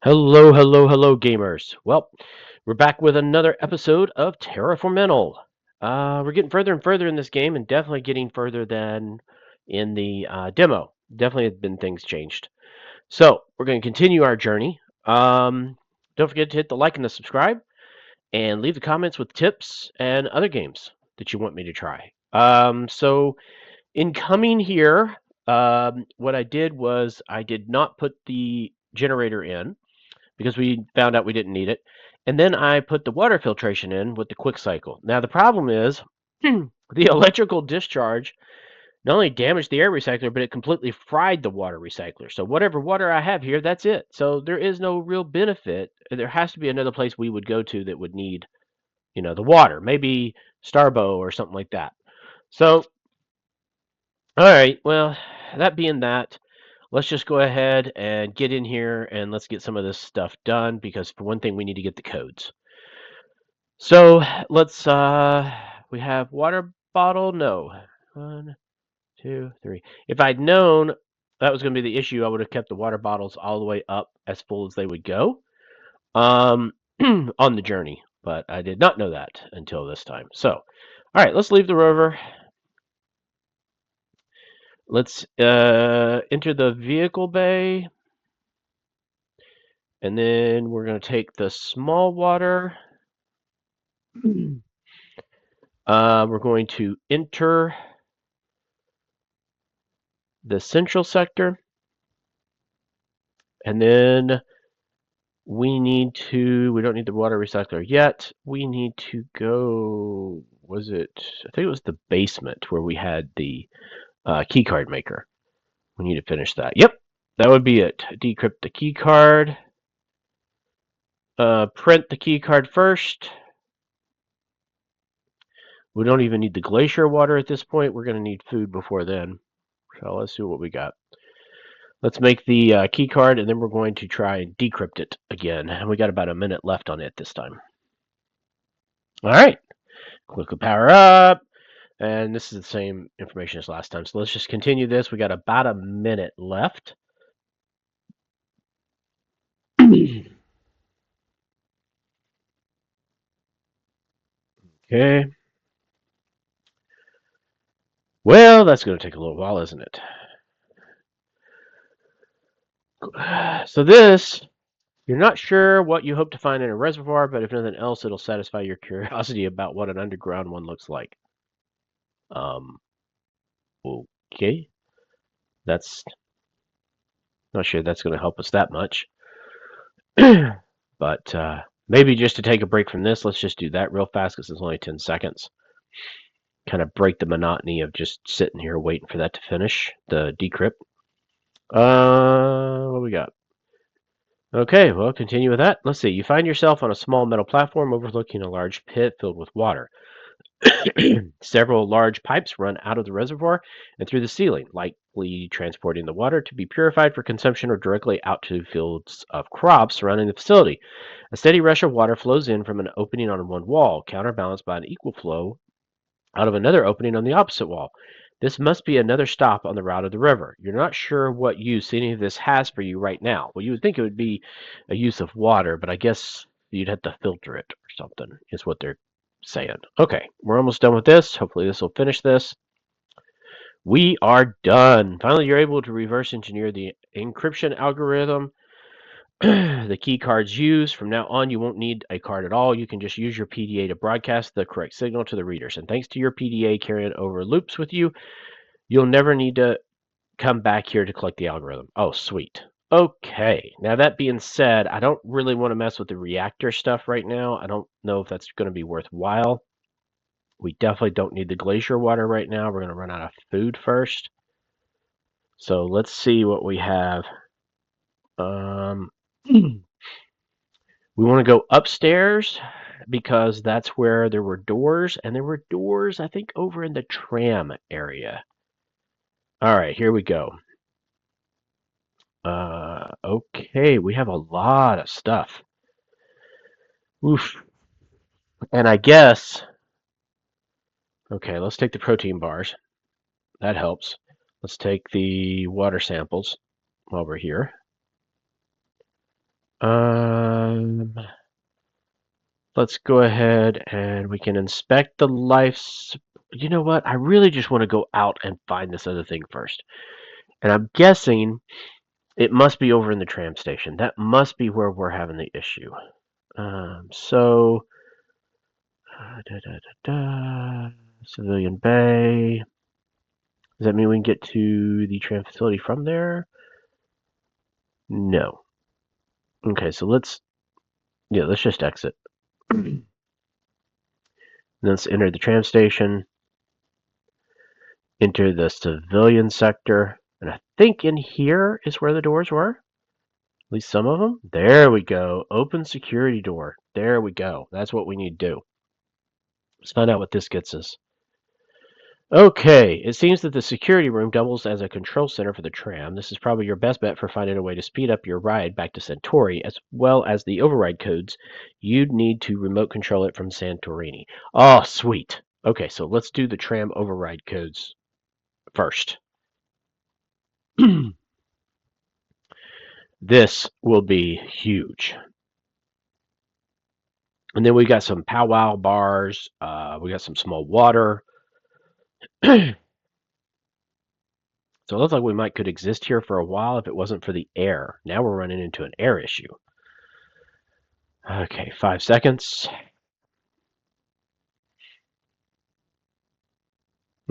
Hello, hello, hello, gamers. Well, we're back with another episode of Terraformental. We're getting further and further in this game, and definitely getting further than in the demo. Definitely have been things changed. So we're going to continue our journey. Don't forget to hit the like and the subscribe, and leave the comments with tips and other games that you want me to try. So in coming here, what I did was I did not put the generator in because we found out we didn't need it. And then I put the water filtration in with the quick cycle. Now the problem is the electrical discharge not only damaged the air recycler, but it completely fried the water recycler. So whatever water I have here, that's it. So there is no real benefit. There has to be another place we would go to that would need, the water. Maybe Strabo or something like that. So, all right. Well, that being that, let's just go ahead and get in here and let's get some of this stuff done because for one thing, we need to get the codes. So let's we have water bottle. No. 1, 2, 3. If I'd known that was going to be the issue, I would have kept the water bottles all the way up as full as they would go on the journey. But I did not know that until this time. So, all right, let's leave the rover. Let's enter the vehicle bay. And then we're going to take the small water. We're going to enter the central sector. And then we don't need the water recycler yet. We need to go, I think it was the basement where we had the key card maker. We need to finish that. Yep, that would be it. Decrypt the key card. Print the key card first. We don't even need the glacier water at this point. We're going to need food before then. So let's see what we got. Let's make the key card, and then we're going to try and decrypt it again. And we got about a minute left on it this time. All right. Click the power up. And this is the same information as last time. So let's just continue this. We got about a minute left. Okay. Well, that's going to take a little while, isn't it? So this, you're not sure what you hope to find in a reservoir, but if nothing else, it'll satisfy your curiosity about what an underground one looks like. Okay. That's not sure that's going to help us that much. But maybe just to take a break from this, let's just do that real fast because it's only 10 seconds. Kind of break the monotony of just sitting here waiting for that to finish, the decrypt. What we got? Okay, well, continue with that. Let's see. You find yourself on a small metal platform overlooking a large pit filled with water. Several large pipes run out of the reservoir and through the ceiling, likely transporting the water to be purified for consumption or directly out to fields of crops surrounding the facility. A steady rush of water flows in from an opening on one wall, counterbalanced by an equal flow out of another opening on the opposite wall. This must be another stop on the route of the river. You're not sure what use any of this has for you right now. Well, you would think it would be a use of water, but I guess you'd have to filter it or something, is what they're saying. Okay, we're almost done with this. Hopefully this will finish this. We are done. Finally, you're able to reverse engineer the encryption algorithm the key cards used. From now on, you won't need a card at all. You can just use your PDA to broadcast the correct signal to the readers. And thanks to your PDA carrying over loops with you, you'll never need to come back here to collect the algorithm. Oh, sweet. Okay, now that being said, I don't really want to mess with the reactor stuff right now. I don't know if that's going to be worthwhile. We definitely don't need the glacier water right now. We're going to run out of food first. So let's see what we have. We want to go upstairs because that's where there were doors, and there were doors, I think, over in the tram area. All right, here we go. Okay, we have a lot of stuff. Oof. And I guess, okay, let's take the protein bars. That helps. Let's take the water samples while we're here. Let's go ahead and we can inspect the life. You know what? I really just want to go out and find this other thing first. And I'm guessing it must be over in the tram station. That must be where we're having the issue. So, Civilian Bay. Does that mean we can get to the tram facility from there? No. Okay, so let's just exit. Let's enter the tram station, enter the civilian sector, and I think in here is where the doors were. At least some of them. There we go. Open security door. There we go. That's what we need to do. Let's find out what this gets us. Okay, it seems that the security room doubles as a control center for the tram. This is probably your best bet for finding a way to speed up your ride back to Centauri, as well as the override codes. You'd need to remote control it from Santorini. Oh, sweet. Okay, so let's do the tram override codes first. This will be huge. And then we got some powwow bars. We got some small water. So it looks like we could exist here for a while if it wasn't for the air. Now we're running into an air issue. Okay, 5 seconds.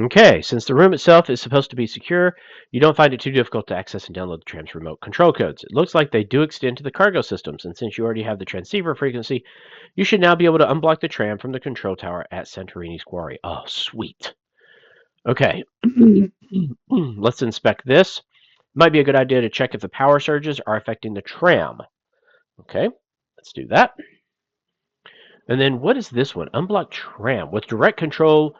Okay, since the room itself is supposed to be secure, you don't find it too difficult to access and download the tram's remote control codes. It looks like they do extend to the cargo systems, and since you already have the transceiver frequency, you should now be able to unblock the tram from the control tower at Santorini's quarry. Oh, sweet. Okay, let's inspect this. Might be a good idea to check if the power surges are affecting the tram. Okay, let's do that. And then what is this one? Unblock tram. With direct control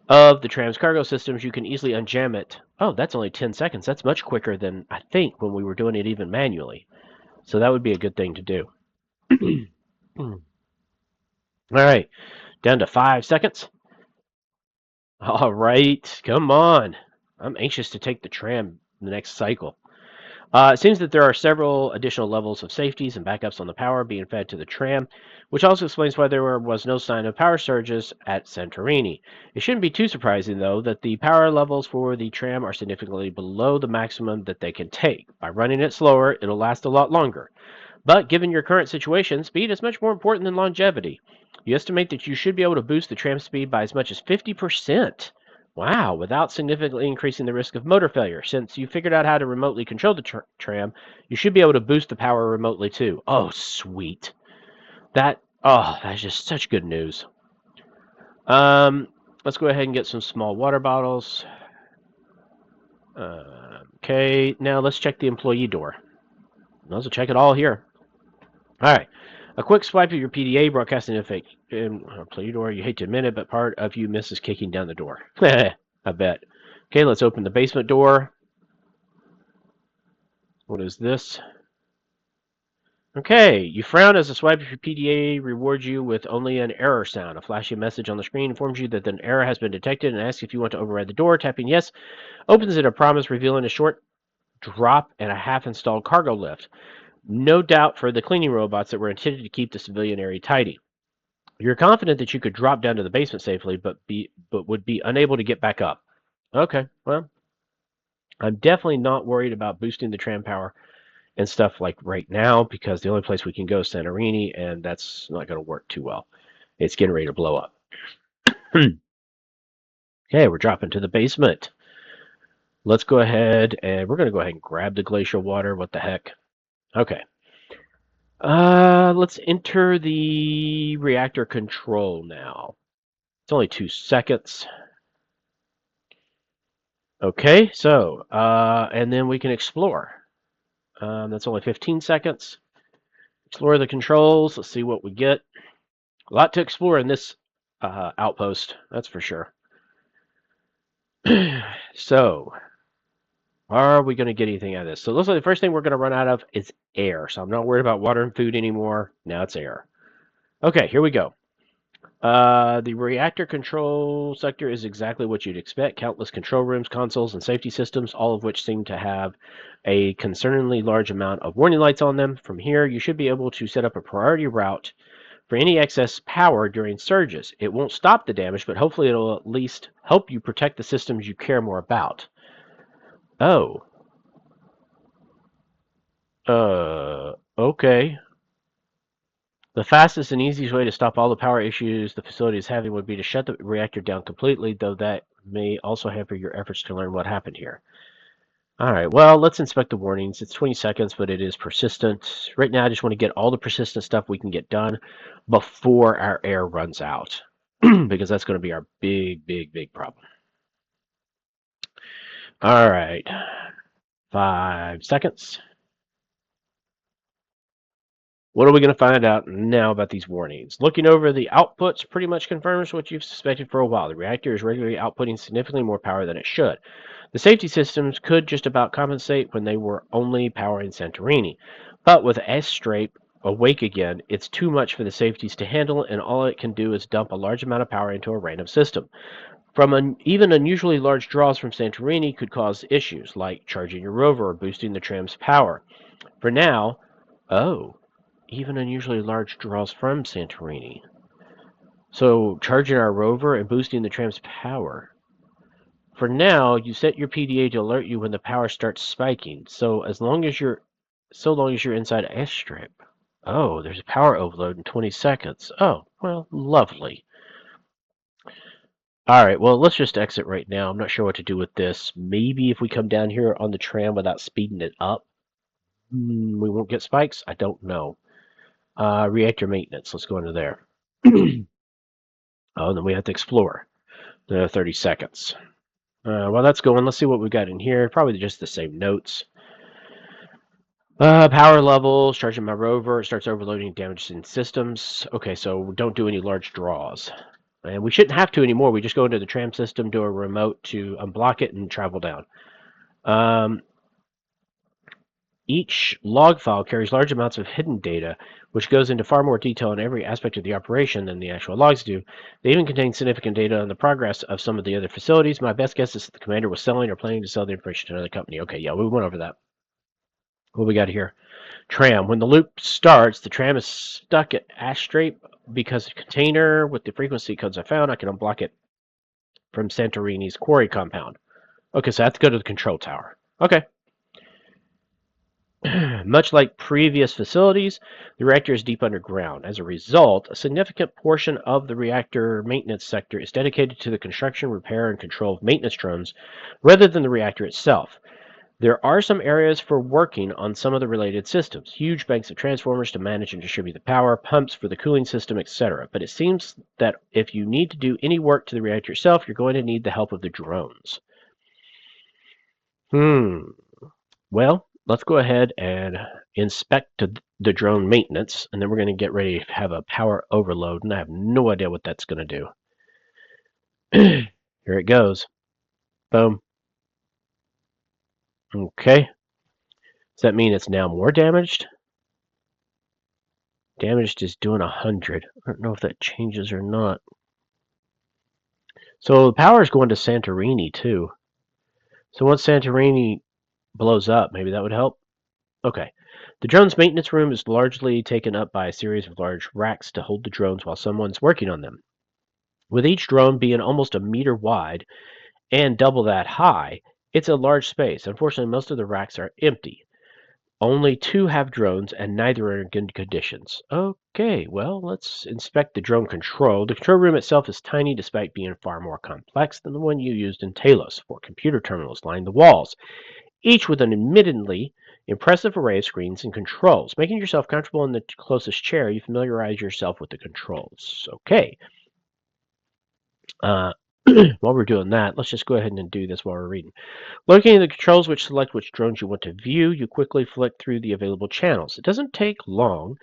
of the tram's cargo systems, you can easily unjam it. Oh, that's only 10 seconds. That's much quicker than I think when we were doing it even manually. So that would be a good thing to do. All right, down to 5 seconds. All right, come on. I'm anxious to take the tram the next cycle. It seems that there are several additional levels of safeties and backups on the power being fed to the tram, which also explains why there was no sign of power surges at Santorini. It shouldn't be too surprising, though, that the power levels for the tram are significantly below the maximum that they can take. By running it slower, it'll last a lot longer. But given your current situation, speed is much more important than longevity. You estimate that you should be able to boost the tram speed by as much as 50%. Wow, without significantly increasing the risk of motor failure. Since you figured out how to remotely control the tram, you should be able to boost the power remotely too. Oh, sweet. That's just such good news. Let's go ahead and get some small water bottles. Okay, now let's check the employee door. Let's check it all here. All right. A quick swipe of your PDA broadcasting a fake employee door. You hate to admit it, but part of you misses kicking down the door. I bet. Okay, let's open the basement door. What is this? Okay, you frown as a swipe of your PDA rewards you with only an error sound. A flashy message on the screen informs you that an error has been detected and asks if you want to override the door. Tapping yes opens it a promise revealing a short drop and a half-installed cargo lift. No doubt for the cleaning robots that were intended to keep the civilian area tidy. You're confident that you could drop down to the basement safely, but would be unable to get back up. Okay, well, I'm definitely not worried about boosting the tram power and stuff like right now because the only place we can go is Santorini, and that's not going to work too well. It's getting ready to blow up. Okay, we're dropping to the basement. Let's go ahead and we're going to go ahead and grab the glacial water. What the heck? Okay. Let's enter the reactor control now. It's only 2 seconds. Okay, so, and then we can explore. That's only 15 seconds. Explore the controls. Let's see what we get. A lot to explore in this outpost, that's for sure. So, are we going to get anything out of this? So it looks like the first thing we're going to run out of is air. So I'm not worried about water and food anymore. Now it's air. Okay, here we go. The reactor control sector is exactly what you'd expect. Countless control rooms, consoles, and safety systems, all of which seem to have a concerningly large amount of warning lights on them. From here, you should be able to set up a priority route for any excess power during surges. It won't stop the damage, but hopefully it'll at least help you protect the systems you care more about. Oh. Okay. The fastest and easiest way to stop all the power issues the facility is having would be to shut the reactor down completely, though that may also hamper your efforts to learn what happened here. All right, well, let's inspect the warnings. It's 20 seconds, but it is persistent. Right now, I just want to get all the persistent stuff we can get done before our air runs out, because that's going to be our big problem. All right, 5 seconds. What are we going to find out now about these warnings? Looking over the outputs pretty much confirms what you've suspected for a while. The reactor is regularly outputting significantly more power than it should. The safety systems could just about compensate when they were only powering Santorini. But with Astrape awake again, it's too much for the safeties to handle, and all it can do is dump a large amount of power into a random system. Even unusually large draws from Santorini could cause issues, like charging your rover or boosting the tram's power. For now, even unusually large draws from Santorini. So charging our rover and boosting the tram's power. For now, you set your PDA to alert you when the power starts spiking. So long as you're inside Astrape. Oh, there's a power overload in 20 seconds. Oh, well, lovely. All right, well, let's just exit right now. I'm not sure what to do with this. Maybe if we come down here on the tram without speeding it up, we won't get spikes. I don't know. Reactor maintenance. Let's go into there. Oh, then we have to explore. 30 seconds. While that's going, let's see what we've got in here. Probably just the same notes. Power levels, charging my rover, starts overloading damaging systems. Okay, so don't do any large draws. And we shouldn't have to anymore. We just go into the tram system, do a remote to unblock it, and travel down. Each log file carries large amounts of hidden data, which goes into far more detail in every aspect of the operation than the actual logs do. They even contain significant data on the progress of some of the other facilities. My best guess is that the commander was selling or planning to sell the information to another company. Okay, yeah, we went over that. What we got here? Tram. When the loop starts, the tram is stuck at Astrape because the container with the frequency codes I found, I can unblock it from Santorini's quarry compound. Okay, so I have to go to the control tower. Okay. Much like previous facilities, the reactor is deep underground. As a result, a significant portion of the reactor maintenance sector is dedicated to the construction, repair, and control of maintenance drones rather than the reactor itself. There are some areas for working on some of the related systems, huge banks of transformers to manage and distribute the power, pumps for the cooling system, etc. But it seems that if you need to do any work to the reactor itself, you're going to need the help of the drones. Well, let's go ahead and inspect the drone maintenance, and then we're going to get ready to have a power overload, and I have no idea what that's going to do. Here it goes. Boom. Okay. Does that mean it's now more damaged? Damaged is doing 100. I don't know if that changes or not. So the power is going to Santorini, too. So once Santorini blows up, maybe that would help? Okay. The drone's maintenance room is largely taken up by a series of large racks to hold the drones while someone's working on them. With each drone being almost a meter wide and double that high, it's a large space. Unfortunately, most of the racks are empty. Only 2 have drones, and neither are in good conditions. Okay, well, let's inspect the drone control. The control room itself is tiny despite being far more complex than the one you used in Talos. 4 computer terminals line the walls, each with an admittedly impressive array of screens and controls. Making yourself comfortable in the closest chair, you familiarize yourself with the controls. Okay. While we're doing that, let's just go ahead and do this while we're reading. Looking at the controls which select which drones you want to view, you quickly flick through the available channels. It doesn't take long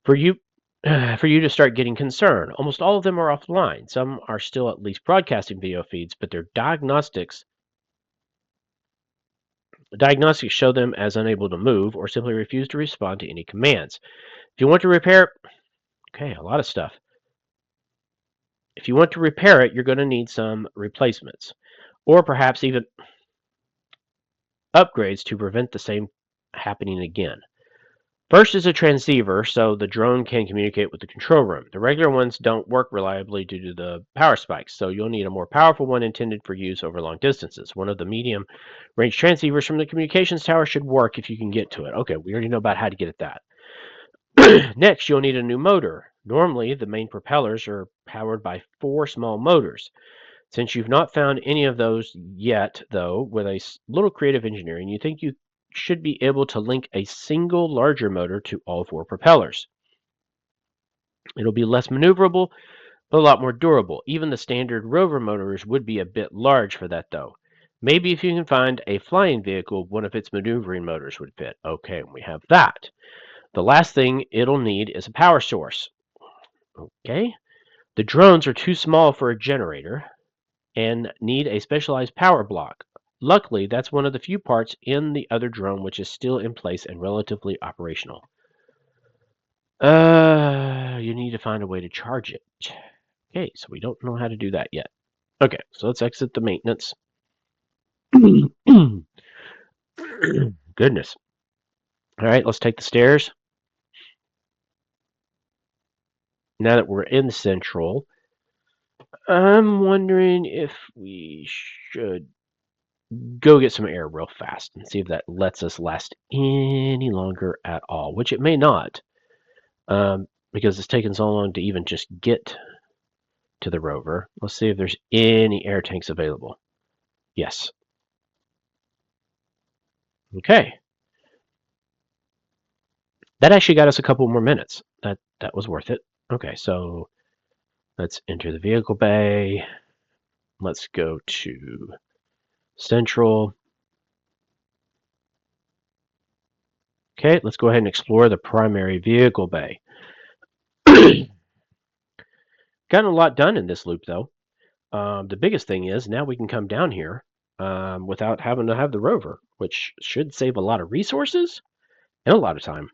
for you to start getting concerned. Almost all of them are offline. Some are still at least broadcasting video feeds, but their diagnostics show them as unable to move or simply refuse to respond to any commands. If you want to repair, okay, a lot of stuff. If you want to repair it, you're going to need some replacements, or perhaps even upgrades to prevent the same happening again. First is a transceiver, so the drone can communicate with the control room. The regular ones don't work reliably due to the power spikes, so you'll need a more powerful one intended for use over long distances. One of the medium-range transceivers from the communications tower should work if you can get to it. Okay, we already know about how to get at that. Next, you'll need a new motor. Normally, the main propellers are powered by 4 small motors. Since you've not found any of those yet, though, with a little creative engineering, you think you should be able to link a single larger motor to all 4 propellers. It'll be less maneuverable, but a lot more durable. Even the standard rover motors would be a bit large for that, though. Maybe if you can find a flying vehicle, one of its maneuvering motors would fit. Okay, we have that. The last thing it'll need is a power source. Okay, the drones are too small for a generator and need a specialized power block. Luckily, that's one of the few parts in the other drone which is still in place and relatively operational. You need to find a way to charge it. Okay, so we don't know how to do that yet. Okay, so let's exit the maintenance. Goodness. All right, let's take the stairs. Now that we're in Central, I'm wondering if we should go get some air real fast and see if that lets us last any longer at all, which it may not, because it's taken so long to even just get to the rover. Let's see if there's any air tanks available. Yes. Okay. That actually got us a couple more minutes. That was worth it. Okay, so let's enter the vehicle bay. Let's go to Central. Okay, let's go ahead and explore the primary vehicle bay. Gotten a lot done in this loop, though. The biggest thing is now we can come down here without having to have the rover, which should save a lot of resources and a lot of time.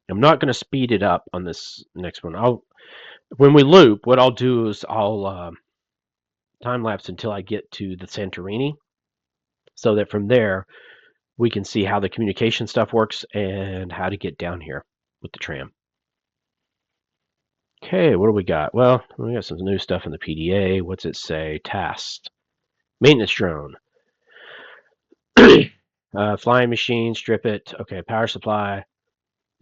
I'm not going to speed it up on this next one. When we loop, what I'll do is I'll time lapse until I get to the Santorini, so that from there we can see how the communication stuff works and how to get down here with the tram. Okay, what do we got? Well, we got some new stuff in the PDA. What's it say? Tasks. Maintenance drone. Flying machine, strip it. Okay, power supply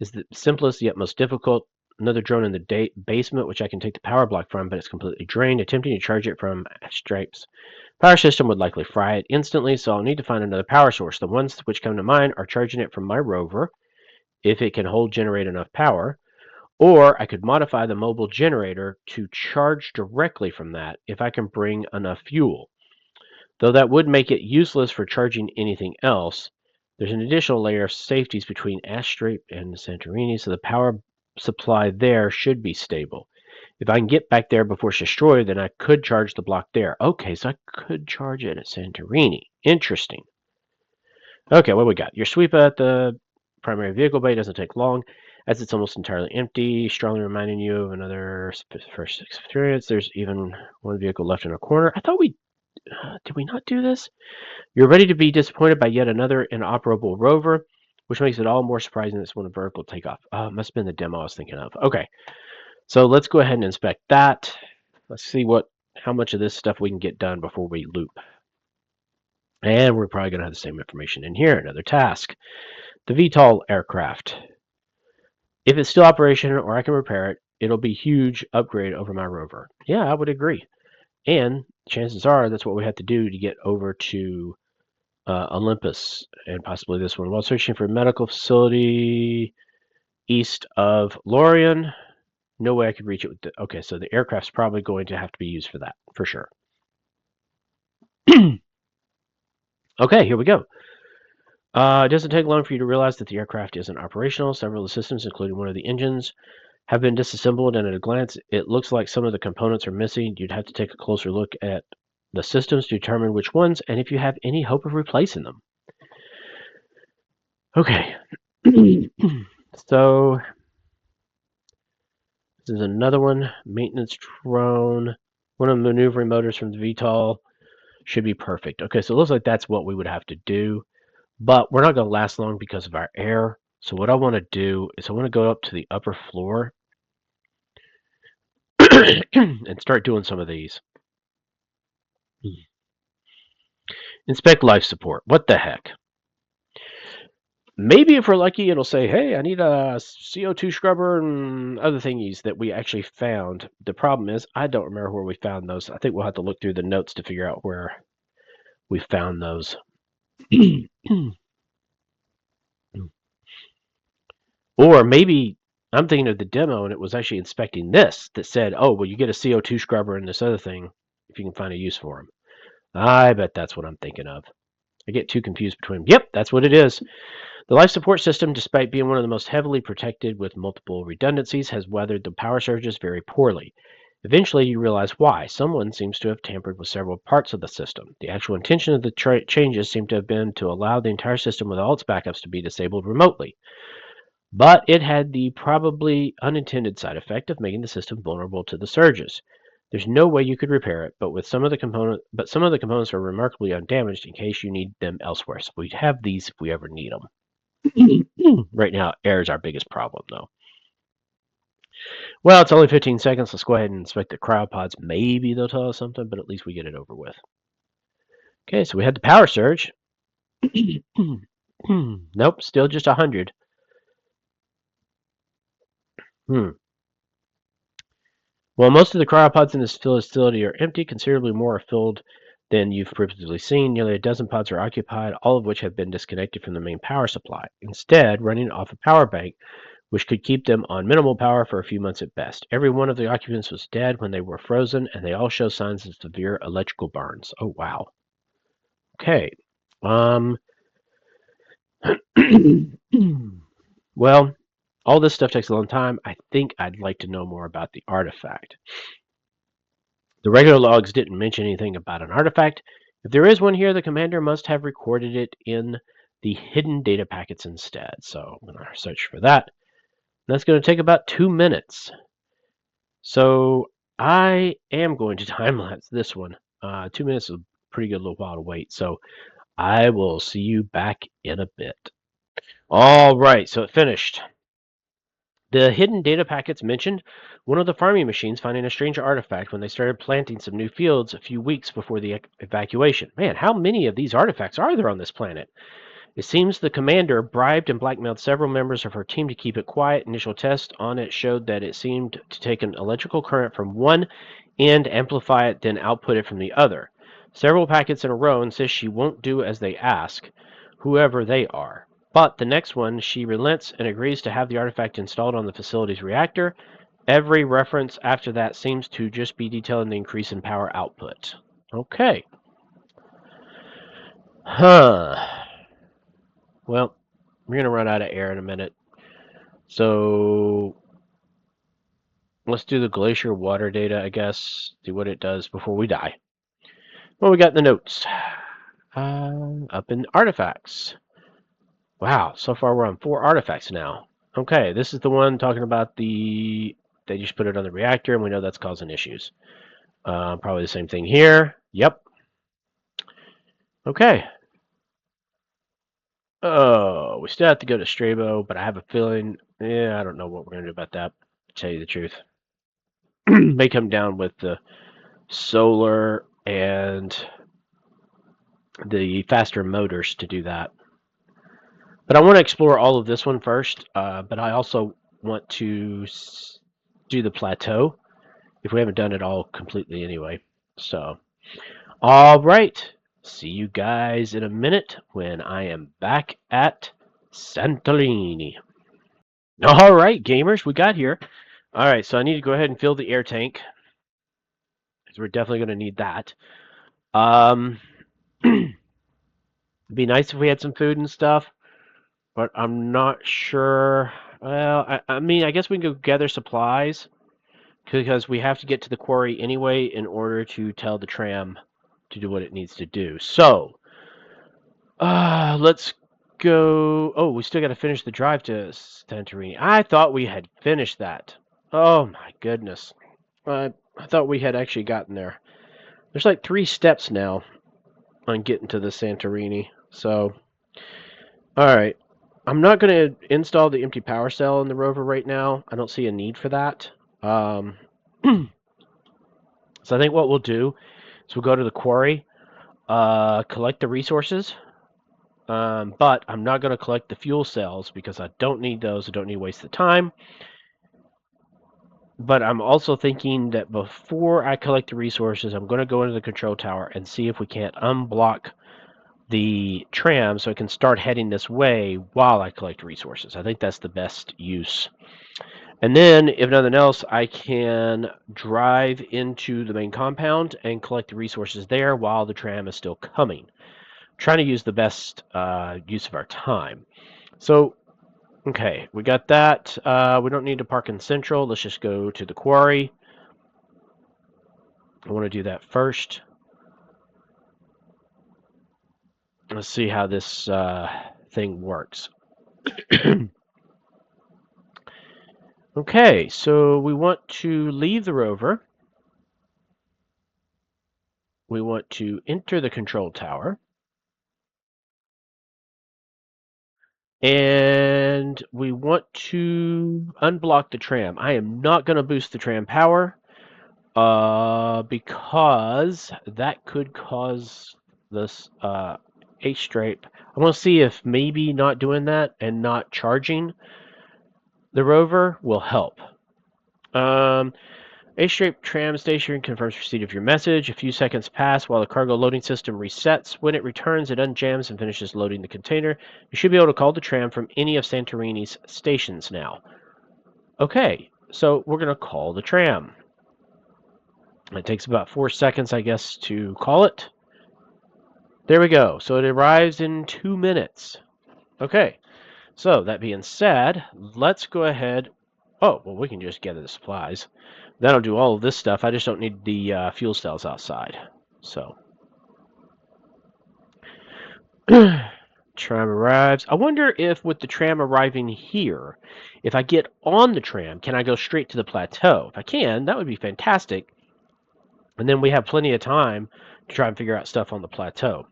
is the simplest yet most difficult. Another drone in the basement, which I can take the power block from, but it's completely drained. Attempting to charge it from Astrape's power system would likely fry it instantly, so I'll need to find another power source. The ones which come to mind are charging it from my rover, if it can generate enough power, or I could modify the mobile generator to charge directly from that if I can bring enough fuel. Though that would make it useless for charging anything else, there's an additional layer of safeties between Astrape and the Santorini, so the power supply there should be stable. If I can get back there before it's destroyed, then I could charge the block there. Okay, so I could charge it at Santorini. Interesting. Okay, what we got? Your sweep at the primary vehicle bay doesn't take long, as it's almost entirely empty, strongly reminding you of another first experience. There's even one vehicle left in a corner. I thought we... did we not do this? You're ready to be disappointed by yet another inoperable rover, which makes it all more surprising that it's one of vertical takeoff. It must have been the demo I was thinking of. Okay, so let's go ahead and inspect that. Let's see how much of this stuff we can get done before we loop. And we're probably going to have the same information in here. Another task. The VTOL aircraft. If it's still operational or I can repair it, it'll be a huge upgrade over my rover. Yeah, I would agree. And chances are that's what we have to do to get over to Olympus and possibly this one. While searching for a medical facility east of Lorien, no way I could reach it with okay, so the aircraft's probably going to have to be used for that, for sure. Okay, here we go. It doesn't take long for you to realize that the aircraft isn't operational. Several of the systems, including one of the engines, have been disassembled, and at a glance, it looks like some of the components are missing. You'd have to take a closer look at the systems to determine which ones, and if you have any hope of replacing them. Okay. So This is another one. Maintenance drone. One of the maneuvering motors from the VTOL should be perfect. Okay, so it looks like that's what we would have to do. But we're not going to last long because of our air. So what I want to do is I want to go up to the upper floor and start doing some of these. Inspect life support. What the heck? Maybe if we're lucky, it'll say, hey, I need a CO2 scrubber and other thingies that we actually found. The problem is, I don't remember where we found those. I think we'll have to look through the notes to figure out where we found those. Or maybe I'm thinking of the demo and it was actually inspecting this that said, oh, well, you get a CO2 scrubber and this other thing if you can find a use for them. I bet that's what I'm thinking of. I get too confused between them. Yep, that's what it is. The life support system, despite being one of the most heavily protected with multiple redundancies, has weathered the power surges very poorly. Eventually, you realize why. Someone seems to have tampered with several parts of the system. The actual intention of the changes seem to have been to allow the entire system with all its backups to be disabled remotely. But it had the probably unintended side effect of making the system vulnerable to the surges. There's no way you could repair it, but some of the components are remarkably undamaged in case you need them elsewhere. So we'd have these if we ever need them. Right now, air is our biggest problem, though. Well, it's only 15 seconds. Let's go ahead and inspect the cryopods. Maybe they'll tell us something, but at least we get it over with. Okay, so we had the power surge. Nope, still just 100. While most of the cryopods in this facility are empty, considerably more are filled than you've previously seen. Nearly a dozen pods are occupied, all of which have been disconnected from the main power supply, instead running off a power bank, which could keep them on minimal power for a few months at best. Every one of the occupants was dead when they were frozen, and they all show signs of severe electrical burns. Oh, wow. Okay. Well, all this stuff takes a long time. I think I'd like to know more about the artifact. The regular logs didn't mention anything about an artifact. If there is one here, the commander must have recorded it in the hidden data packets instead. So I'm going to search for that. That's going to take about 2 minutes. So I am going to time-lapse this one. 2 minutes is a pretty good little while to wait. So I will see you back in a bit. All right, so it finished. The hidden data packets mentioned one of the farming machines finding a strange artifact when they started planting some new fields a few weeks before the evacuation. Man, how many of these artifacts are there on this planet? It seems the commander bribed and blackmailed several members of her team to keep it quiet. Initial tests on it showed that it seemed to take an electrical current from one end, amplify it, then output it from the other. Several packets in a row insists she won't do as they ask, whoever they are. But the next one, she relents and agrees to have the artifact installed on the facility's reactor. Every reference after that seems to just be detailing the increase in power output. Okay. Well, we're going to run out of air in a minute. So let's do the glacier water data, I guess. See what it does before we die. Well, we got in the notes. Up in artifacts. Wow, so far we're on 4 artifacts now. Okay, this is the one talking about they just put it on the reactor, and we know that's causing issues. Probably the same thing here. Yep. Okay. Oh, we still have to go to Strabo, but I have a feeling, I don't know what we're going to do about that, to tell you the truth. May come down with the solar and the faster motors to do that. But I want to explore all of this one first, but I also want to do the plateau if we haven't done it all completely anyway. So, all right. See you guys in a minute when I am back at Santorini. All right, gamers, we got here. All right, so I need to go ahead and fill the air tank because we're definitely going to need that. It'd be nice if we had some food and stuff, but I'm not sure. Well, I mean, I guess we can go gather supplies because we have to get to the quarry anyway in order to tell the tram to do what it needs to do. So, let's go. Oh, we still got to finish the drive to Santorini. I thought we had finished that. Oh my goodness. I thought we had actually gotten there. There's like 3 steps now on getting to the Santorini. So, alright. I'm not going to install the empty power cell in the rover right now. I don't see a need for that. So I think what we'll do is we'll go to the quarry, collect the resources, but I'm not going to collect the fuel cells because I don't need those. I don't need to waste the time. But I'm also thinking that before I collect the resources, I'm going to go into the control tower and see if we can't unblock the tram so I can start heading this way while I collect resources. I think that's the best use. And then, if nothing else, I can drive into the main compound and collect the resources there while the tram is still coming. Trying to use the best use of our time. So, okay, we got that. We don't need to park in Central. Let's just go to the quarry. I want to do that first. Let's see how this thing works. Okay, so we want to leave the rover. We want to enter the control tower. And we want to unblock the tram. I am not going to boost the tram power because that could cause this Astrape. I want to see if maybe not doing that and not charging the rover will help. Astrape tram station confirms receipt of your message. A few seconds pass while the cargo loading system resets. When it returns, it unjams and finishes loading the container. You should be able to call the tram from any of Santorini's stations now. Okay, so we're going to call the tram. It takes about 4 seconds, I guess, to call it. There we go. So it arrives in 2 minutes. Okay, so that being said, let's go ahead. Oh, well, we can just gather the supplies. That'll do all of this stuff. I just don't need the fuel cells outside. So, tram arrives. I wonder if with the tram arriving here, if I get on the tram, can I go straight to the plateau? If I can, that would be fantastic. And then we have plenty of time to try and figure out stuff on the plateau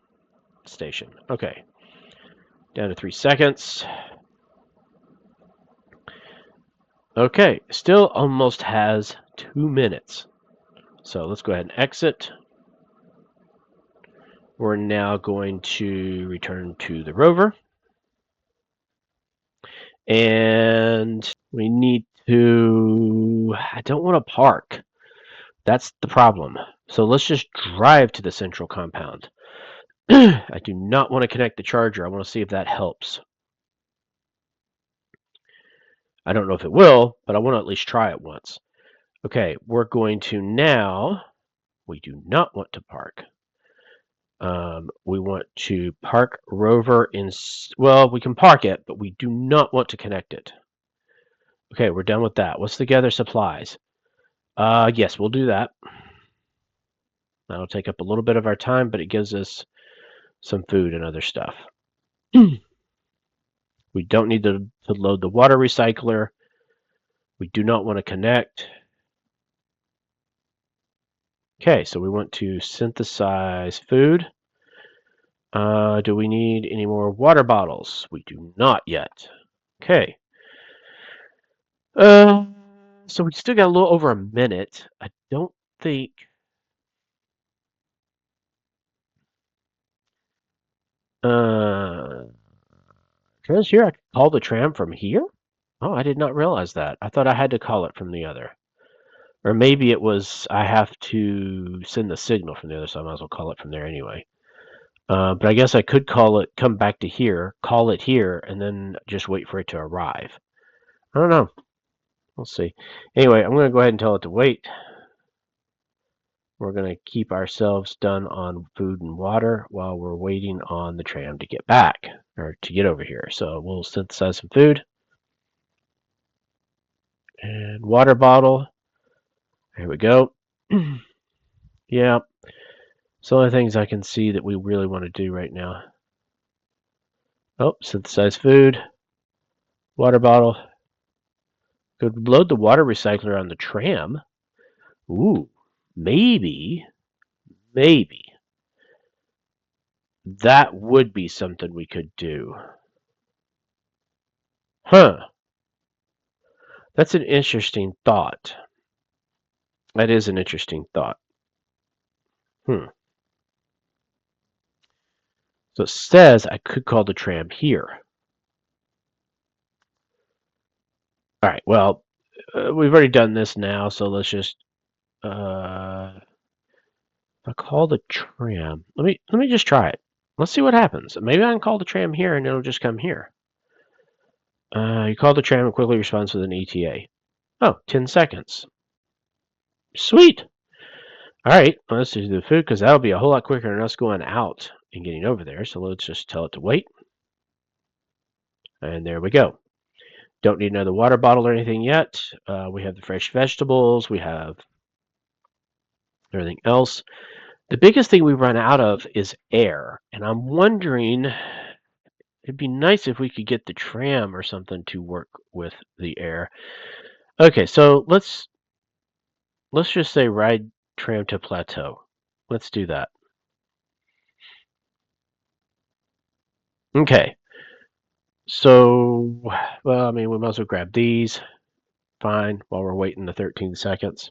station. Okay. Down to 3 seconds. Okay. Still almost has 2 minutes. So let's go ahead and exit. We're now going to return to the rover. And we need to... I don't want to park. That's the problem. So let's just drive to the central compound. I do not want to connect the charger. I want to see if that helps. I don't know if it will, but I want to at least try it once. Okay, we're going to now... We do not want to park. We want to park rover in... Well, we can park it, but we do not want to connect it. Okay, we're done with that. Let's gather supplies. Yes, we'll do that. That'll take up a little bit of our time, but it gives us some food and other stuff. We don't need to load the water recycler. We do not want to connect. Okay, so we want to synthesize food. Do we need any more water bottles? We do not yet. Okay. So we still got a little over a minute. I don't think... Tram's here. I can call the tram from here? Oh, I did not realize that. I thought I had to call it from the other. Or maybe it was I have to send the signal from the other, so I might as well call it from there anyway. But I guess I could call it, come back to here, call it here, and then just wait for it to arrive. I don't know. We'll see. Anyway, I'm going to go ahead and tell it to wait. We're going to keep ourselves done on food and water while we're waiting on the tram to get back, or to get over here. So we'll synthesize some food. And water bottle. Here we go. Yeah. It's the only things I can see that we really want to do right now. Oh, synthesize food. Water bottle. Could load the water recycler on the tram. Ooh, maybe that would be something we could do. Huh. That's an interesting thought. That is an interesting thought. So it says I could call the tram here. All right, well, we've already done this now, so let's just I call the tram. Let me just try it. Let's see what happens. Maybe I can call the tram here and it'll just come here. You call the tram and quickly responds with an ETA. Oh, 10 seconds. Sweet. All right, let's do the food because that'll be a whole lot quicker than us going out and getting over there. So let's just tell it to wait. And there we go. Don't need another water bottle or anything yet. We have the fresh vegetables. We have everything else. The biggest thing we run out of is air. And I'm wondering, it'd be nice if we could get the tram or something to work with the air. Okay, so let's just say ride tram to plateau. Let's do that. Okay. So, well, I mean, we might as well grab these. Fine, while we're waiting the 13 seconds.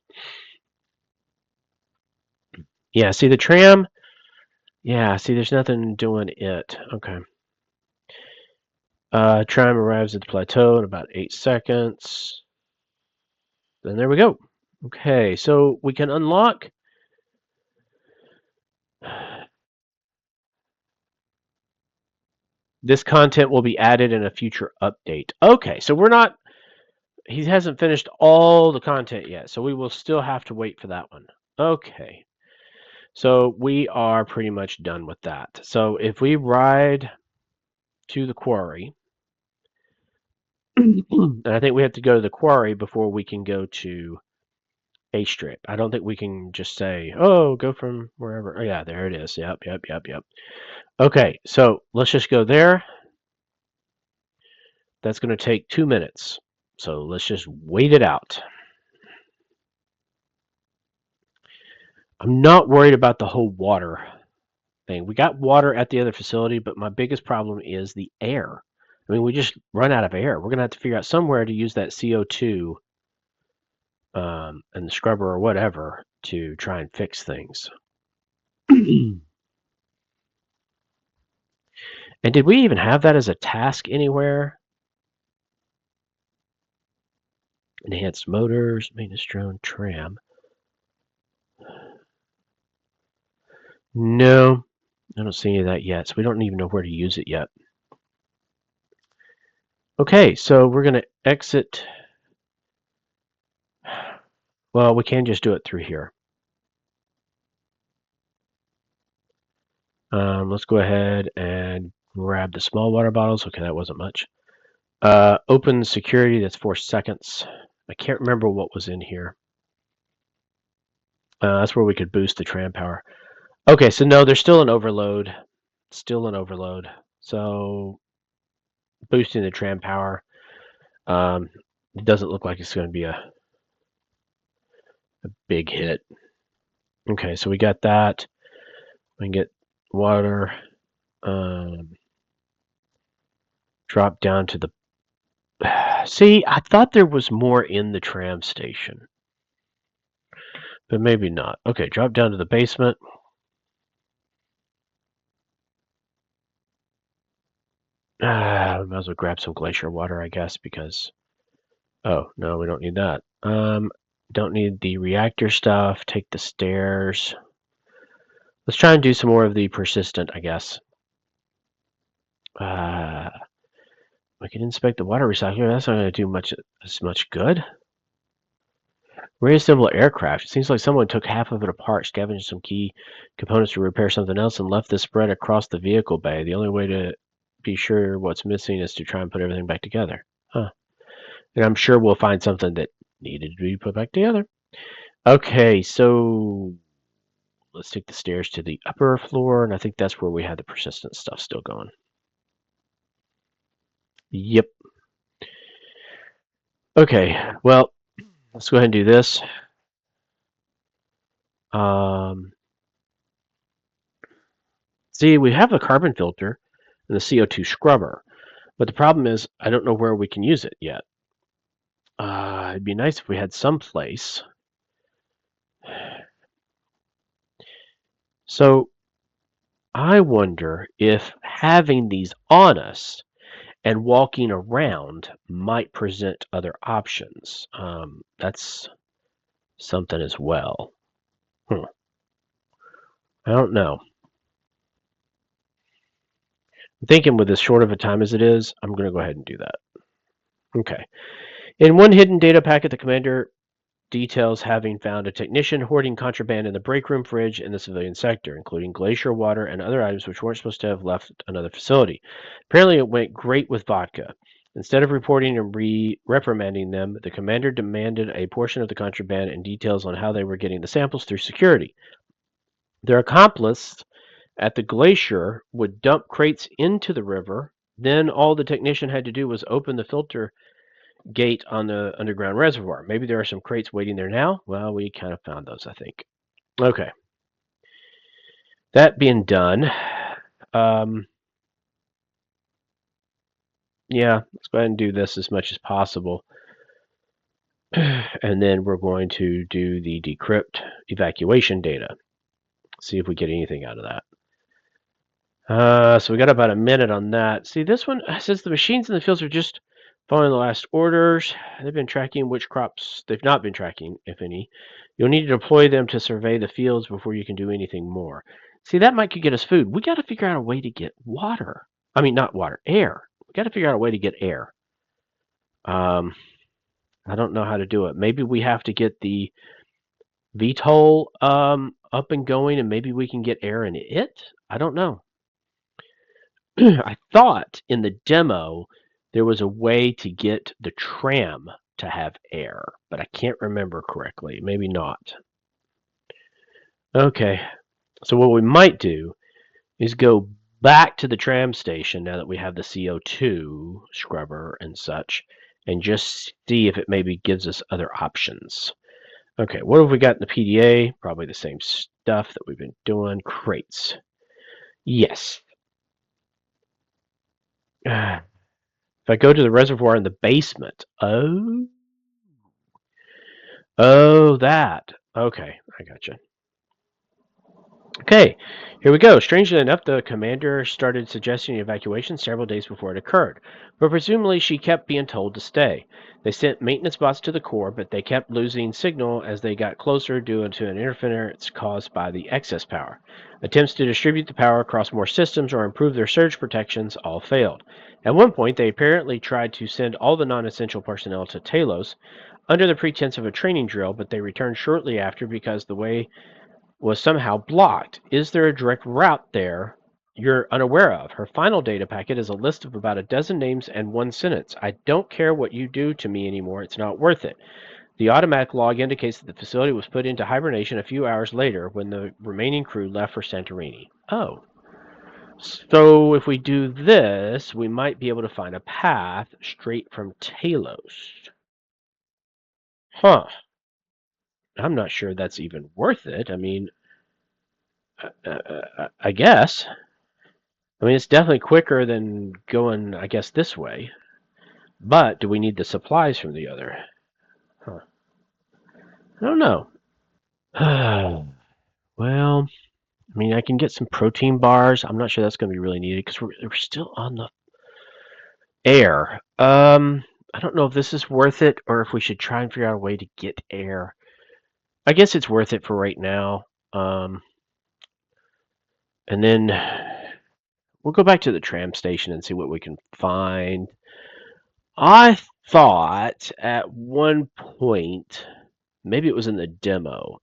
Yeah, see the tram? Yeah, see, there's nothing doing it. Okay. Tram arrives at the plateau in about 8 seconds. Then there we go. Okay, so we can unlock. This content will be added in a future update. Okay, so we're not. He hasn't finished all the content yet, so we will still have to wait for that one. Okay. So we are pretty much done with that. So if we ride to the quarry, and I think we have to go to the quarry before we can go to Astrape. I don't think we can just say, oh, go from wherever. Oh, yeah, there it is. Yep. Okay, so let's just go there. That's going to take 2 minutes. So let's just wait it out. I'm not worried about the whole water thing. We got water at the other facility, but my biggest problem is the air. I mean, we just run out of air. We're going to have to figure out somewhere to use that CO2 and the scrubber or whatever to try and fix things. And did we even have that as a task anywhere? Enhanced motors, maintenance drone, tram. No, I don't see any of that yet, so we don't even know where to use it yet. Okay, so we're going to exit. Well, we can just do it through here. Let's go ahead and grab the small water bottles. Okay, that wasn't much. Open security, that's 4 seconds. I can't remember what was in here. That's where we could boost the tram power. Okay, so no, there's still an overload. Still an overload. So boosting the tram power. It doesn't look like it's going to be a big hit. Okay, so we got that. We can get water. Drop down to the. See, I thought there was more in the tram station, but maybe not. Okay, drop down to the basement. Might as well grab some glacier water, I guess, because. Oh no, we don't need that. Don't need the reactor stuff. Take the stairs. Let's try and do some more of the persistent, I guess. We can inspect the water recycler. That's not going to do as much good. Reassemble aircraft. It seems like someone took half of it apart, scavenged some key components to repair something else, and left this spread across the vehicle bay. The only way to be sure what's missing is to try and put everything back together. Huh. And I'm sure we'll find something that needed to be put back together. Okay, so let's take the stairs to the upper floor, and I think that's where we had the persistent stuff still going. Yep. Okay, well, let's go ahead and do this. See, we have a carbon filter and the CO2 scrubber, but the problem is I don't know where we can use it yet. It'd be nice if we had some place. So I wonder if having these on us and walking around might present other options. That's something as well. I don't know. I'm thinking with as short of a time as it is, I'm going to go ahead and do that. Okay. In one hidden data packet, the commander details having found a technician hoarding contraband in the break room fridge in the civilian sector, including glacier water and other items which weren't supposed to have left another facility. Apparently, it went great with vodka. Instead of reporting and reprimanding them, the commander demanded a portion of the contraband and details on how they were getting the samples through security. Their accomplice at the glacier would dump crates into the river. Then all the technician had to do was open the filter gate on the underground reservoir. Maybe there are some crates waiting there now. Well, we kind of found those, I think. Okay. That being done, um, yeah, let's go ahead and do this as much as possible. And then we're going to do the decrypt evacuation data. See if we get anything out of that. So we got about a minute on that. See, this one says the machines in the fields are just following the last orders. They've been tracking which crops they've not been tracking, if any. You'll need to deploy them to survey the fields before you can do anything more. See, that might could get us food. We got to figure out a way to get water. I mean, not water, air. We got to figure out a way to get air. Um, I don't know how to do it. Maybe we have to get the VTOL up and going, and maybe we can get air in it. I don't know. I thought in the demo there was a way to get the tram to have air, but I can't remember correctly. Maybe not. Okay, so what we might do is go back to the tram station now that we have the CO2 scrubber and such, and just see if it maybe gives us other options. Okay, what have we got in the PDA? Probably the same stuff that we've been doing. Crates. Yes. If I go to the reservoir in the basement, oh, that. Okay, I gotcha. Okay, here we go. Strangely enough, the commander started suggesting evacuation several days before it occurred, but presumably she kept being told to stay. They sent maintenance bots to the core, but they kept losing signal as they got closer due to an interference caused by the excess power. Attempts to distribute the power across more systems or improve their surge protections all failed. At one point, they apparently tried to send all the non-essential personnel to Talos under the pretense of a training drill, but they returned shortly after because the way was somehow blocked. Is there a direct route there you're unaware of? Her final data packet is a list of about a dozen names and one sentence. I don't care what you do to me anymore. It's not worth it. The automatic log indicates that the facility was put into hibernation a few hours later when the remaining crew left for Santorini. Oh. So if we do this, we might be able to find a path straight from Talos. Huh. I'm not sure that's even worth it. I mean, I guess. I mean, it's definitely quicker than going, I guess, this way. But do we need the supplies from the other? Huh. I don't know. Well, I mean, I can get some protein bars. I'm not sure that's going to be really needed because we're still on the air. I don't know if this is worth it or if we should try and figure out a way to get air. I guess it's worth it for right now. And then we'll go back to the tram station and see what we can find. I thought at one point, maybe it was in the demo,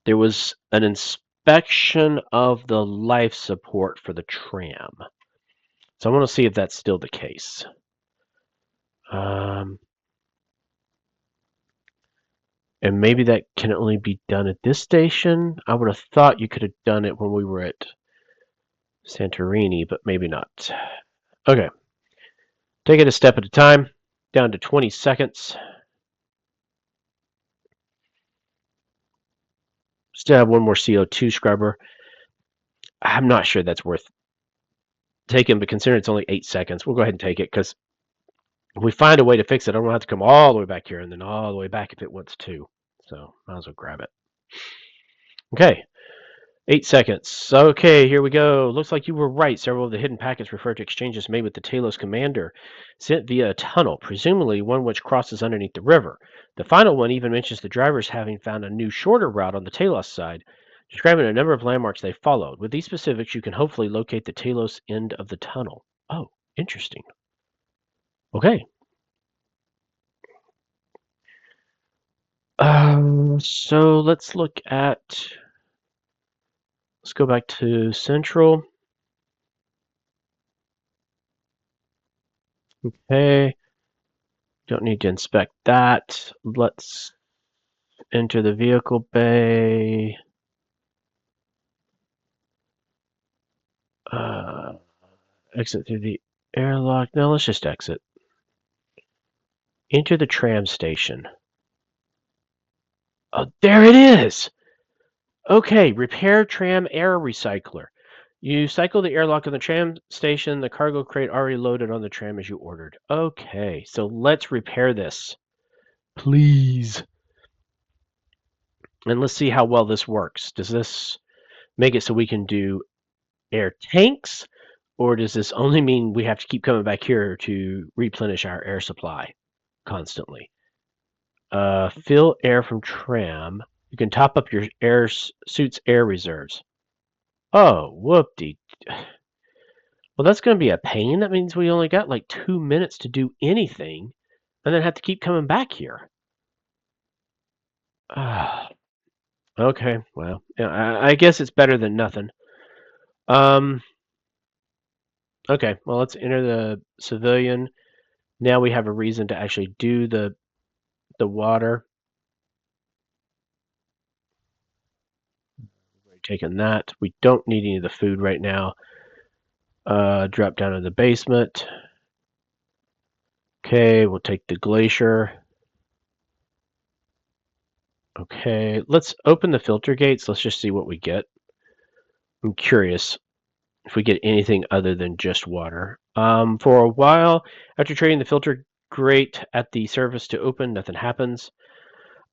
there was an inspection of the life support for the tram. So I want to see if that's still the case. And maybe that can only be done at this station. I would have thought you could have done it when we were at Santorini, but maybe not. Okay. Take it a step at a time. Down to 20 seconds. Still have one more CO2 scrubber. I'm not sure that's worth taking, but considering it's only 8 seconds, we'll go ahead and take it, because if we find a way to fix it, I don't have to come all the way back here and then all the way back if it wants to. So might as well grab it. Okay, 8 seconds. Okay, here we go. Looks like you were right. Several of the hidden packets refer to exchanges made with the Talos commander, sent via a tunnel, presumably one which crosses underneath the river. The final one even mentions the drivers having found a new, shorter route on the Talos side, describing a number of landmarks they followed. With these specifics, you can hopefully locate the Talos end of the tunnel. Oh, interesting. Okay. So let's look at. Let's go back to Central. Okay. Don't need to inspect that. Let's enter the vehicle bay. Exit through the airlock. No, let's just exit. Enter the tram station. Oh, there it is! Okay, repair tram air recycler. You cycle the airlock on the tram station. The cargo crate already loaded on the tram as you ordered. Okay, so let's repair this. Please. And let's see how well this works. Does this make it so we can do air tanks, or does this only mean we have to keep coming back here to replenish our air supply constantly? Fill air from tram. You can top up your suit's air reserves. Oh, whoop-de. Well, that's going to be a pain. That means we only got like 2 minutes to do anything, and then have to keep coming back here. Okay, well, yeah, I guess it's better than nothing. Okay, well, let's enter the civilian. Now we have a reason to actually do the water. We've taken that. We don't need any of the food right now. Drop down to the basement. Okay, we'll take the glacier. Okay, let's open the filter gates. Let's just see what we get. I'm curious if we get anything other than just water. For a while, after trading the filter grate at the surface to open, nothing happens.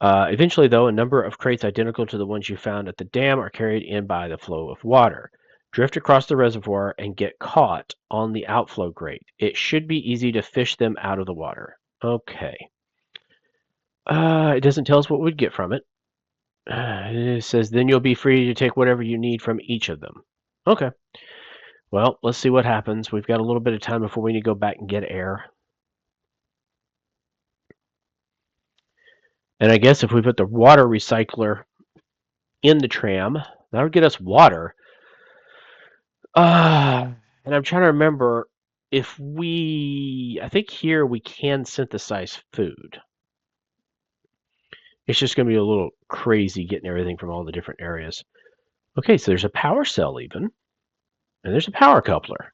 Eventually, though, a number of crates identical to the ones you found at the dam are carried in by the flow of water. Drift across the reservoir and get caught on the outflow grate. It should be easy to fish them out of the water. Okay. It doesn't tell us what we'd get from it. It says then you'll be free to take whatever you need from each of them. Okay. Well, let's see what happens. We've got a little bit of time before we need to go back and get air. And I guess if we put the water recycler in the tram, that'll get us water. And I'm trying to remember if I think here we can synthesize food. It's just going to be a little crazy getting everything from all the different areas. Okay, so there's a power cell even, and there's a power coupler.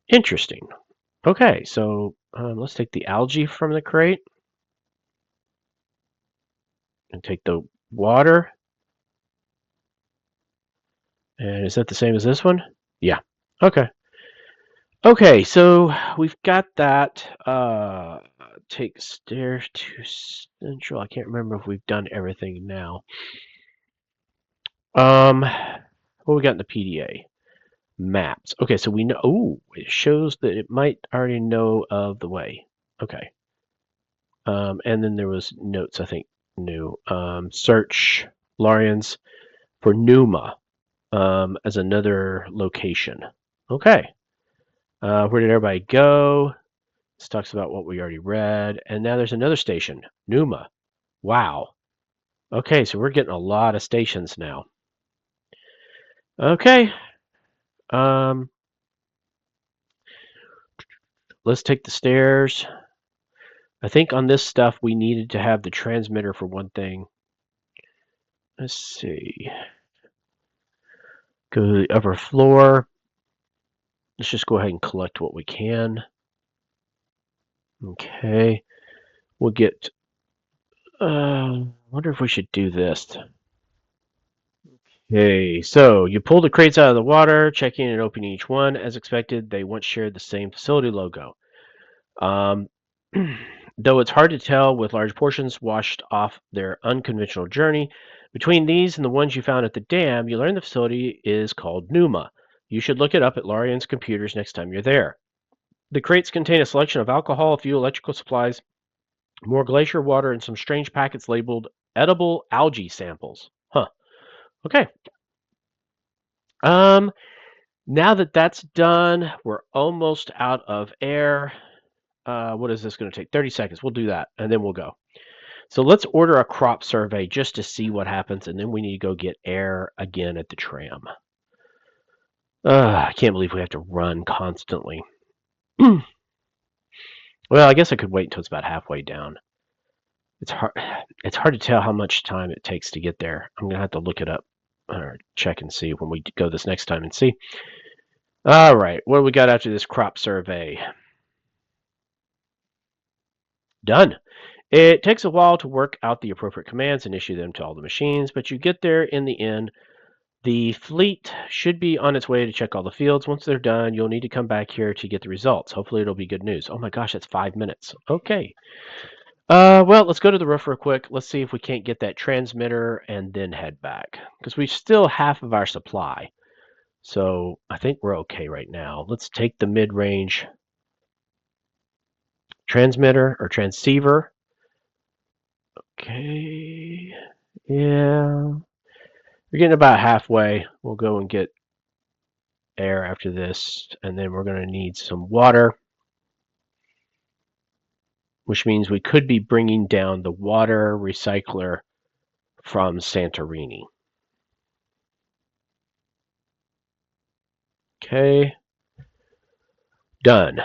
Interesting. Okay, so let's take the algae from the crate and take the water. And is that the same as this one? Yeah. Okay. Okay, so we've got that. Take stairs to central. I can't remember if we've done everything now. What we got in the PDA? Maps. Okay, so we know. Oh, it shows that it might already know of the way. Okay. And then there was notes, I think, new. Search Larians for Pneuma as another location. Okay. Where did everybody go? This talks about what we already read. And now there's another station, Pneuma. Wow. Okay, so we're getting a lot of stations now. Okay. Let's take the stairs. I think on this stuff we needed to have the transmitter for one thing. Let's see. Go to the upper floor. Let's just go ahead and collect what we can. Okay, we'll get. Wonder if we should do this. Okay, so you pull the crates out of the water, checking and opening each one. As expected, they once shared the same facility logo. Um, though it's hard to tell with large portions washed off their unconventional journey, between these and the ones you found at the dam, you learn the facility is called Pneuma. You should look it up at Larian's computers next time you're there. The crates contain a selection of alcohol, a few electrical supplies, more glacier water, and some strange packets labeled edible algae samples. Huh. Okay. Um, Now that that's done, we're almost out of air. What is this going to take? 30 seconds. We'll do that, and then we'll go. So let's order a crop survey just to see what happens, and then we need to go get air again at the tram. I can't believe we have to run constantly. Well, I guess I could wait until it's about halfway down. It's hard. It's hard to tell how much time it takes to get there. I'm gonna have to look it up or check and see when we go this next time and see. All right, what do we got after this crop survey? Done. It takes a while to work out the appropriate commands and issue them to all the machines, but you get there in the end. The fleet should be on its way to check all the fields. Once they're done, you'll need to come back here to get the results. Hopefully it'll be good news. Oh my gosh, that's 5 minutes. Okay. Well, let's go to the roof real quick. Let's see if we can't get that transmitter and then head back. Because we still half of our supply. So I think we're okay right now. Let's take the mid-range transmitter or transceiver. Okay. Yeah. We're getting about halfway. We'll go and get air after this, and then we're going to need some water, which means we could be bringing down the water recycler from Santorini. Okay. Done.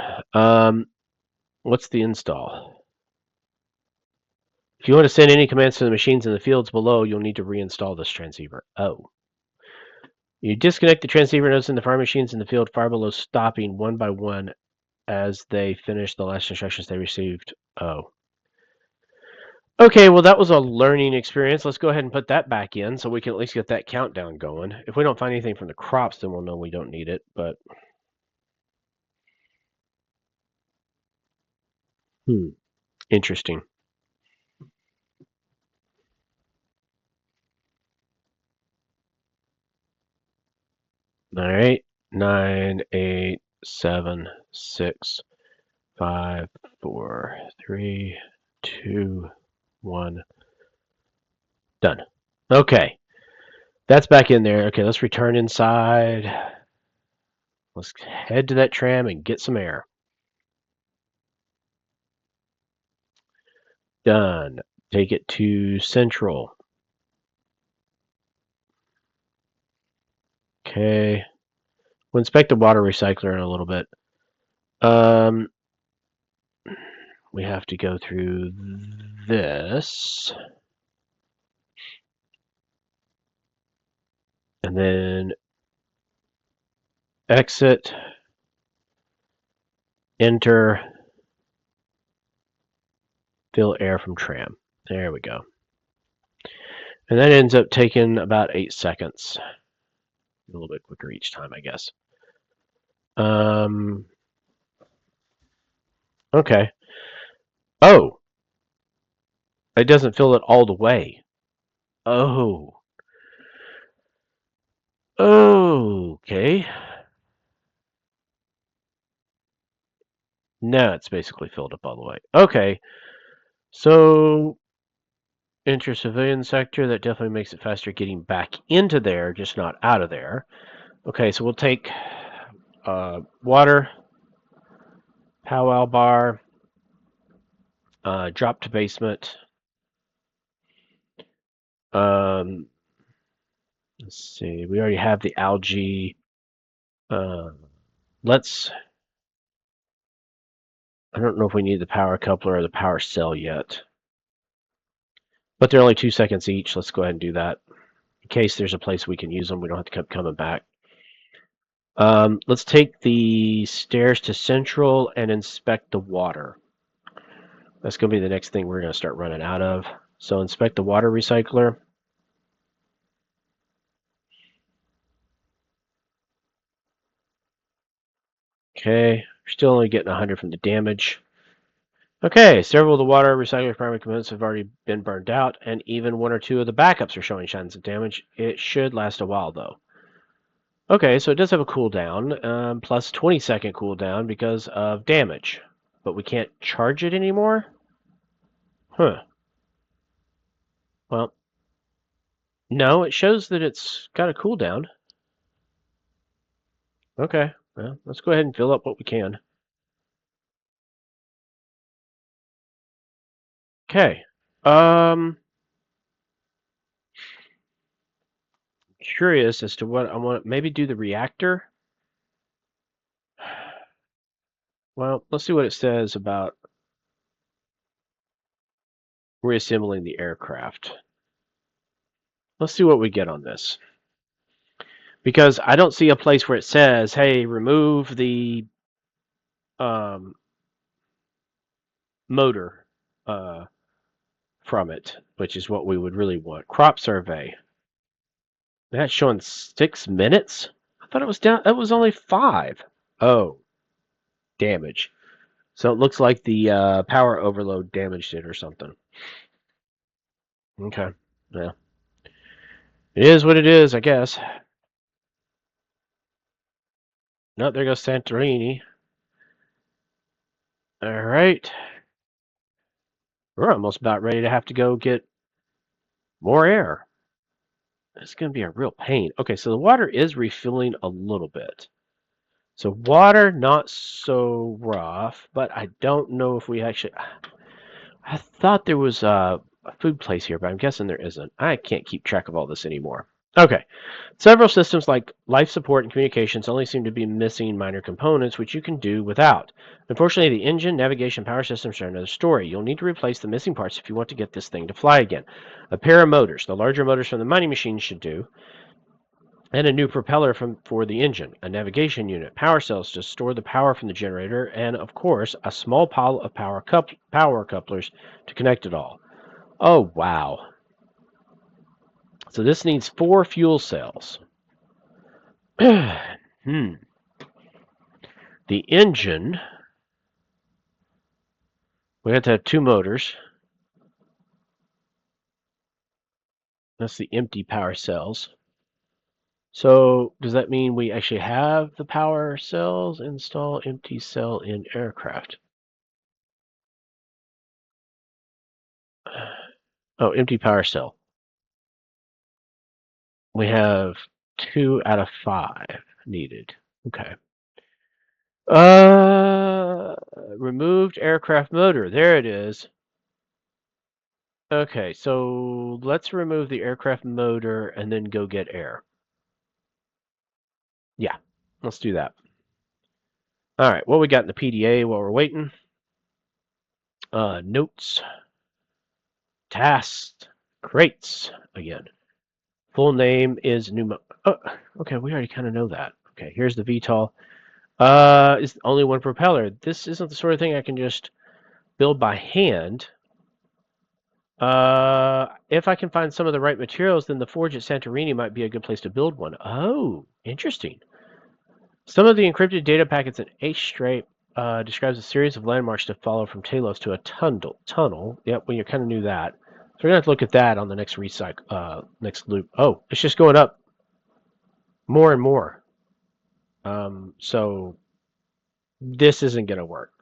What's the install? If you want to send any commands to the machines in the fields below, you'll need to reinstall this transceiver. Oh. You disconnect the transceiver nodes in the farm machines in the field far below, stopping one by one as they finish the last instructions they received. Oh. Okay, well, that was a learning experience. Let's go ahead and put that back in so we can at least get that countdown going. If we don't find anything from the crops, then we'll know we don't need it, but... Interesting. All right. 9, 8, 7, 6, 5, 4, 3, 2, 1. Done. Okay. That's back in there. Okay, let's return inside. Let's head to that tram and get some air. Done. Take it to Central. Okay. We'll inspect the water recycler in a little bit. We have to go through this. And then exit, enter, fill air from tram. There we go. And that ends up taking about 8 seconds. A little bit quicker each time, I guess. Okay. Oh! It doesn't fill it all the way. Oh. Okay. Now it's basically filled up all the way. Okay. So, enter civilian sector. That definitely makes it faster getting back into there, just not out of there. Okay, so we'll take water, powwow bar, drop to basement. Let's see, we already have the algae. Let's. I don't know if we need the power coupler or the power cell yet. But they're only 2 seconds each. Let's go ahead and do that. In case there's a place we can use them, we don't have to keep coming back. Let's take the stairs to Central and inspect the water. That's going to be the next thing we're going to start running out of. So inspect the water recycler. Okay, we're still only getting 100 from the damage. Okay, several of the water recycler primary components have already been burned out, and even one or two of the backups are showing signs of damage. It should last a while, though. Okay, so it does have a cooldown, plus 20-second cooldown because of damage. But we can't charge it anymore? Huh. Well, no, it shows that it's got a cooldown. Okay, well, let's go ahead and fill up what we can. Okay. Curious as to what I want. Maybe do the reactor? Well, let's see what it says about reassembling the aircraft. Let's see what we get on this. Because I don't see a place where it says, hey, remove the motor from it, which is what we would really want. Crop survey. That's showing 6 minutes? I thought it was down. It was only 5. Oh, damage. So it looks like the power overload damaged it or something. Okay. Yeah. It is what it is, I guess. No, there goes Santorini. All right. We're almost about ready to have to go get more air. It's going to be a real pain. Okay, so the water is refilling a little bit. So water, not so rough, but I don't know if we actually... I thought there was a food place here, but I'm guessing there isn't. I can't keep track of all this anymore. Okay. Several systems like life support and communications only seem to be missing minor components, which you can do without. Unfortunately, the engine, navigation, power systems are another story. You'll need to replace the missing parts if you want to get this thing to fly again. A pair of motors, the larger motors from the mining machine should do, and a new propeller for the engine, a navigation unit, power cells to store the power from the generator, and of course, a small pile of power couplers to connect it all. Oh, wow. So this needs 4 fuel cells. hmm. The engine, we have to have 2 motors. That's the empty power cells. So does that mean we actually have the power cells? Install empty cell in aircraft. Oh, empty power cell. We have 2 out of 5 needed. Okay. Removed aircraft motor. There it is. Okay, so let's remove the aircraft motor and then go get air. Yeah, let's do that. All right, what we got in the PDA while we're waiting? Notes, tasks, crates again. Full name is Pneuma. Oh, okay, we already kind of know that. Okay, here's the VTOL. Is only one propeller. This isn't the sort of thing I can just build by hand. If I can find some of the right materials, then the forge at Santorini might be a good place to build one. Oh, interesting. Some of the encrypted data packets in Astrape describes a series of landmarks to follow from Talos to a tunnel. Yep, we kind of knew that. So we're gonna have to look at that on the next next loop. Oh, it's just going up more and more. So this isn't gonna work.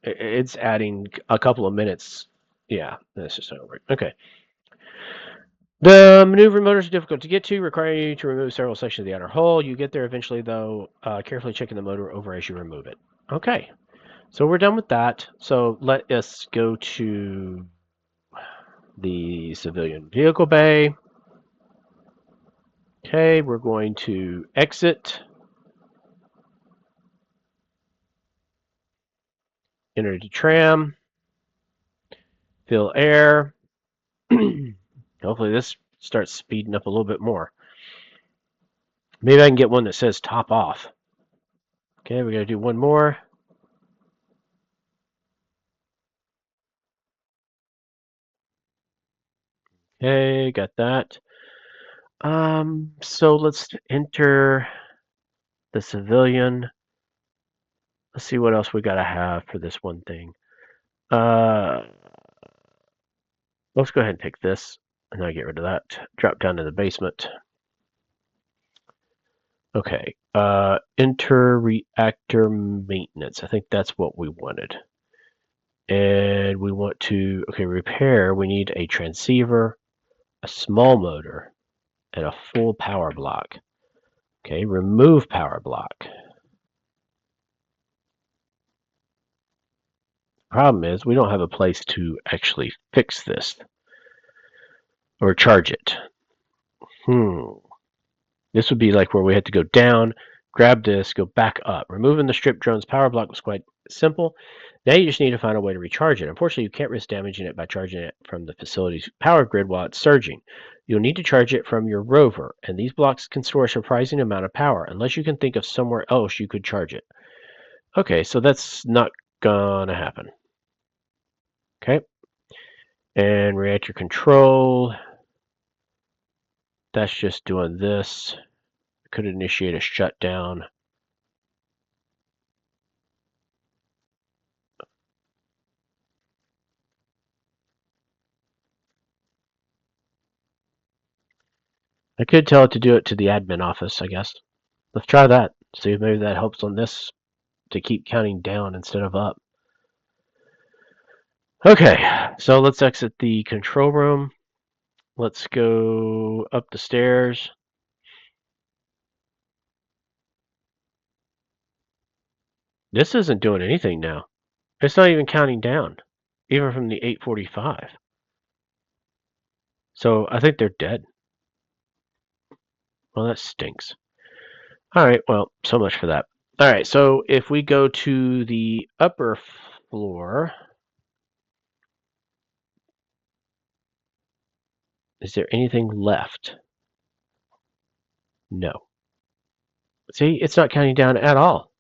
It's adding a couple of minutes. Yeah, this is not work. Okay. The maneuver motors are difficult to get to, requiring you to remove several sections of the outer hull. You get there eventually, though, carefully checking the motor over as you remove it. Okay, so we're done with that. So let us go to the civilian vehicle bay. Okay, we're going to exit, enter the tram, fill air. Hopefully this starts speeding up a little bit more. Maybe I can get one that says top off. Okay, we got to do one more. Okay, got that. So let's enter the civilian. Let's see what else we gotta have for this one thing. Let's go ahead and take this, and then I get rid of that. Drop down to the basement. Okay. Enter reactor maintenance. I think that's what we wanted. And we want to, repair. We need a transceiver, a small motor, and a full power block. Okay, remove power block. Problem is, we don't have a place to actually fix this or charge it. This would be like where we had to go down, grab this, go back up. Removing the strip drone's power block was quite simple. Now you just need to find a way to recharge it. Unfortunately, you can't risk damaging it by charging it from the facility's power grid while it's surging. You'll need to charge it from your rover, and these blocks can store a surprising amount of power, unless you can think of somewhere else you could charge it. Okay, so that's not gonna happen. Okay. And reactor control. That's just doing this. Could initiate a shutdown. I could tell it to do it to the admin office, I guess. Let's try that. See if maybe that helps on this to keep counting down instead of up. Okay, so let's exit the control room. Let's go up the stairs. This isn't doing anything now. It's not even counting down, even from the 8:45. So I think they're dead. Well, that stinks. All right, well, so much for that. All right, so if we go to the upper floor, is there anything left? No. See, it's not counting down at all.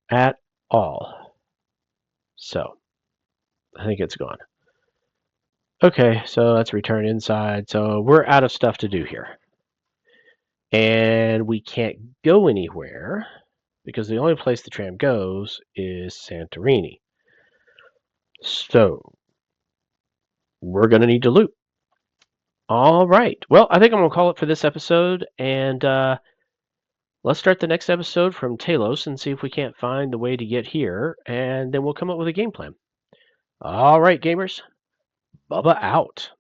At all. So, I think it's gone. Okay, so let's return inside. So we're out of stuff to do here. And we can't go anywhere because the only place the tram goes is Santorini. So we're going to need to loot. All right. Well, I think I'm going to call it for this episode. And let's start the next episode from Talos and see if we can't find the way to get here. And then we'll come up with a game plan. All right, gamers. Bubba out.